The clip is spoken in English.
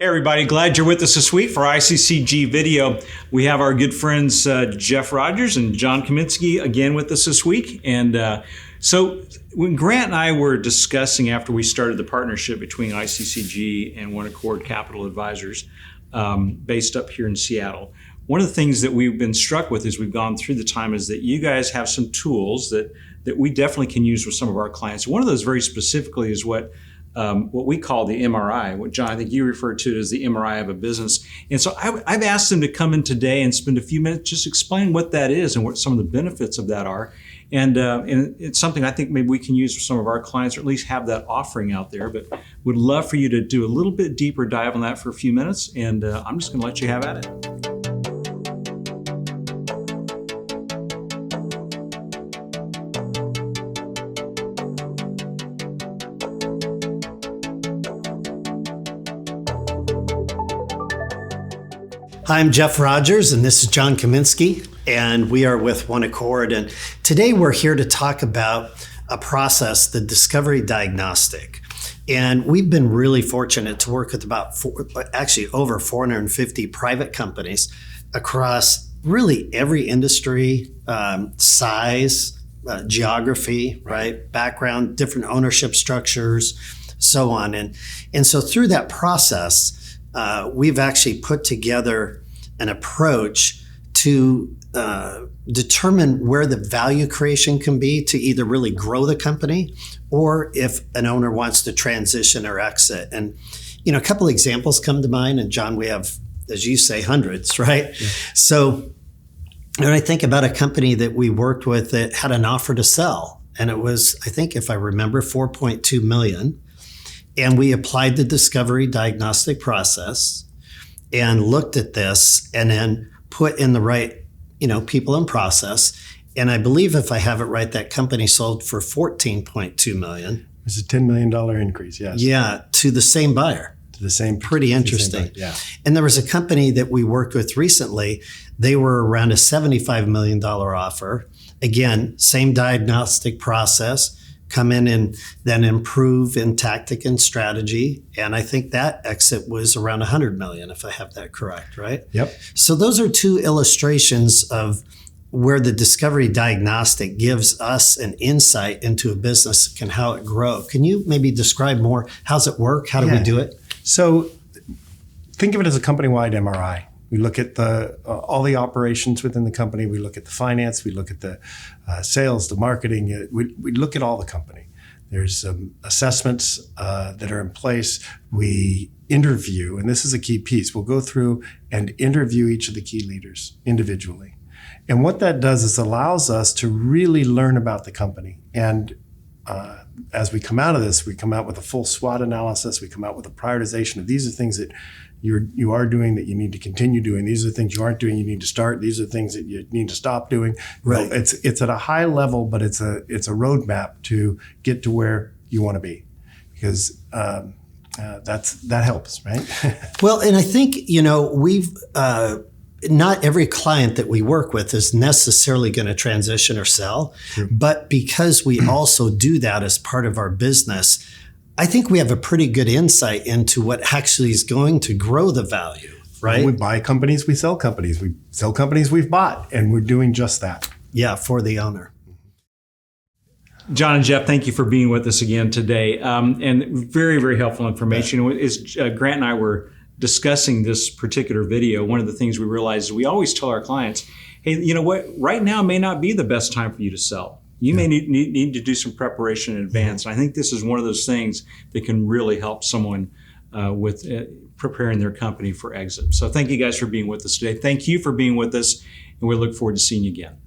Hey everybody, glad you're with us this week for ICCG video. We have our good friends Jeff Rogers and John Kaminsky again with us this week. And so when Grant and I were discussing after we started the partnership between ICCG and OneAccord Capital Advisors based up here in Seattle, one of the things that we've been struck with as we've gone through the time is that you guys have some tools that we definitely can use with some of our clients. One of those very specifically is what we call the MRI, what John, I think you referred to it as the MRI of a business. And so I've asked them to come in today and spend a few minutes just explain what that is and what some of the benefits of that are. And it's something I think maybe we can use for some of our clients, or at least have that offering out there. But would love for you to do a little bit deeper dive on that for a few minutes. And I'm just going to let you have at it. Hi, I'm Jeff Rogers, and this is John Kaminsky, and we are with OneAccord. And today we're here to talk about a process, the discovery diagnostic. And we've been really fortunate to work with over 450 private companies across really every industry, size, geography, right, background, different ownership structures, so on. And so through that process, we've actually put together an approach to determine where the value creation can be to either really grow the company or if an owner wants to transition or exit. And, a couple of examples come to mind. And John, we have, as you say, hundreds, right? Yeah. So when I think about a company that we worked with that had an offer to sell, and it was, I think if I remember, $4.2 million. And we applied the discovery diagnostic process and looked at this and then put in the right, people and process. And I believe if I have it right, that company sold for $14.2 million. It's a $10 million increase, yes. Yeah, to the same buyer. To the same. Pretty interesting. Yeah. And there was a company that we worked with recently. They were around a $75 million offer. Again, same diagnostic process. Come in and then improve in tactic and strategy. And I think that exit was around $100 million, if I have that correct, right? Yep. So those are two illustrations of where the discovery diagnostic gives us an insight into a business and how it grows. Can you maybe describe more? How's it work? How do we do it? So think of it as a company-wide MRI. We look at all the operations within the company. We look at the finance. We look at the sales, the marketing. We look at all the company. There's assessments that are in place. We interview, and this is a key piece. We'll go through and interview each of the key leaders individually. And what that does is allows us to really learn about the company. And as we come out of this, we come out with a full SWOT analysis. We come out with a prioritization of these are things that you are doing that you need to continue doing. These are the things you aren't doing, you need to start. These are the things that you need to stop doing. Right. Well, it's at a high level, but it's a roadmap to get to where you want to be, because that helps, right? Well, and I think, we've not every client that we work with is necessarily going to transition or sell, sure. But because we also do that as part of our business, I think we have a pretty good insight into what actually is going to grow the value, right? Well, we buy companies, we sell companies. We sell companies we've bought, and we're doing just that. Yeah, for the owner. John and Jeff, thank you for being with us again today. And very, very helpful information. Yeah. As Grant and I were discussing this particular video, one of the things we realized is we always tell our clients, hey, you know what? Right now may not be the best time for you to sell. You may need to do some preparation in advance. And I think this is one of those things that can really help someone with preparing their company for exit. So thank you guys for being with us today. Thank you for being with us, and we look forward to seeing you again.